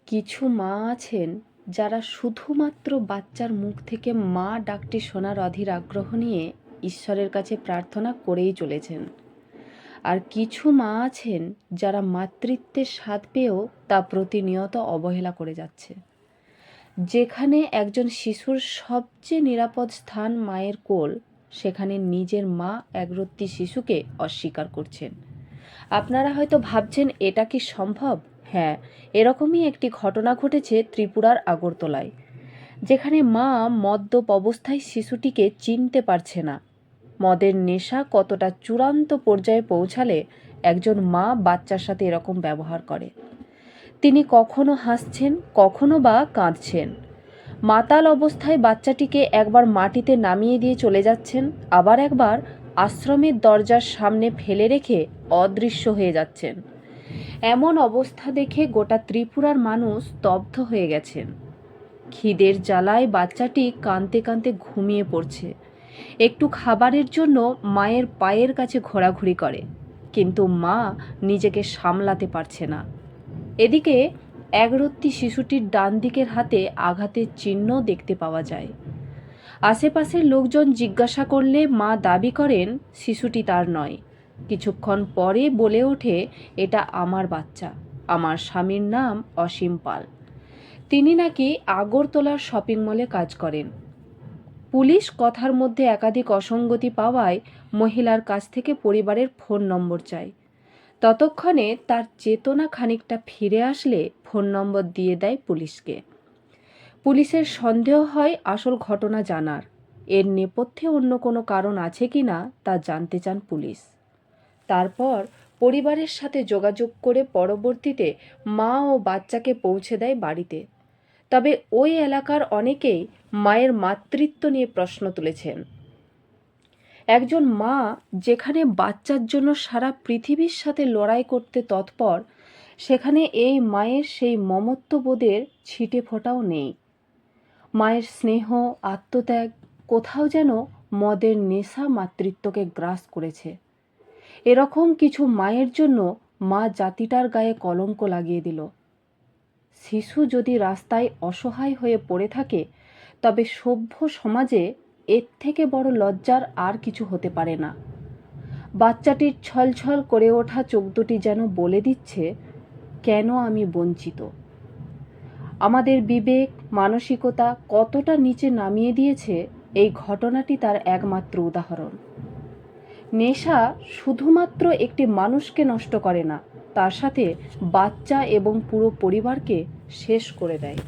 কিছু মা আছেন যারা শুধুমাত্র বাচ্চার মুখ থেকে মা ডাকটি শোনার অধীর আগ্রহ নিয়ে ঈশ্বরের কাছে প্রার্থনা করেই চলেছেন। আর কিছু মা আছেন যারা মাতৃত্বের স্বাদ পেয়েও তা প্রতিনিয়ত অবহেলা করে যাচ্ছে। যেখানে একজন শিশুর সবচেয়ে নিরাপদ স্থান মায়ের কোল, সেখানে নিজের মা একরত্তি শিশুকে অস্বীকার করছেন। আপনারা হয়তো ভাবছেন এটা কি সম্ভব? হ্যাঁ, এরকমই একটি ঘটনা ঘটেছে ত্রিপুরার আগরতলায়, যেখানে মা মদ্যপ অবস্থায় শিশুটিকে চিনতে পারছে না। মদের নেশা কতটা চূড়ান্ত পর্যায়ে পৌঁছালে একজন মা বাচ্চার সাথে এরকম ব্যবহার করে? তিনি কখনো হাসছেন, কখনো বা কাঁদছেন। মাতাল অবস্থায় বাচ্চাটিকে একবার মাটিতে নামিয়ে দিয়ে চলে যাচ্ছেন, আবার একবার আশ্রমের দরজার সামনে ফেলে রেখে অদৃশ্য হয়ে যাচ্ছেন। এমন অবস্থা দেখে গোটা ত্রিপুরার মানুষ স্তব্ধ হয়ে গেছেন। খিদের জ্বালায় বাচ্চাটি কাঁদতে কাঁদতে ঘুমিয়ে পড়ছে। একটু খাবারের জন্য মায়ের পায়ের কাছে ঘোরাঘুরি করে, কিন্তু মা নিজেকে সামলাতে পারছে না। এদিকে একরত্তি শিশুটির ডান দিকের হাতে আঘাতের চিহ্ন দেখতে পাওয়া যায়। আশেপাশের লোকজন জিজ্ঞাসা করলে মা দাবি করেন শিশুটি তার নয়। কিছুক্ষণ পরে বলে ওঠে, এটা আমার বাচ্চা, আমার স্বামীর নাম অসীম পাল। তিনি নাকি আগরতলার শপিং মলে কাজ করেন। পুলিশ কথার মধ্যে একাধিক অসঙ্গতি পাওয়ায় মহিলার কাছ থেকে পরিবারের ফোন নম্বর চায়। ততক্ষণে তার চেতনা খানিকটা ফিরে আসলে ফোন নম্বর দিয়ে দেয় পুলিশকে। পুলিশের সন্দেহ হয় আসল ঘটনা জানার। এর নেপথ্যে অন্য কোনো কারণ আছে কি না তা জানতে চান পুলিশ। তারপর পরিবারের সাথে যোগাযোগ করে পরবর্তীতে মা ও বাচ্চাকে পৌঁছে দেয় বাড়িতে। তবে ওই এলাকার অনেকেই মায়ের মাতৃত্ব নিয়ে প্রশ্ন তুলেছেন। একজন মা যেখানে বাচ্চার জন্য সারা পৃথিবীর সাথে লড়াই করতে তৎপর, সেখানে এই মায়ের সেই মমত্ববোধের ছিটে ফোঁটাও নেই। মায়ের স্নেহ, আত্মত্যাগ, কোথাও যেন মদের নেশা মাতৃত্বকে গ্রাস করেছে। এরকম কিছু মায়ের জন্য মা জাতিটার গায়ে কলঙ্ক লাগিয়ে দিল। শিশু যদি রাস্তায় অসহায় হয়ে পড়ে থাকে, তবে সভ্য সমাজে এর থেকে বড় লজ্জার আর কিছু হতে পারে না। বাচ্চাটির ছলছল করে ওঠা চোখ দুটি যেন বলে দিচ্ছে, কেন আমি বঞ্চিত। আমাদের বিবেক, মানসিকতা কতটা নিচে নামিয়ে দিয়েছে, এই ঘটনাটি তার একমাত্র উদাহরণ। নেশা শুধুমাত্র একটি মানুষকে নষ্ট করে না, তার সাথে বাচ্চা এবং পুরো পরিবারকে শেষ করে দেয়।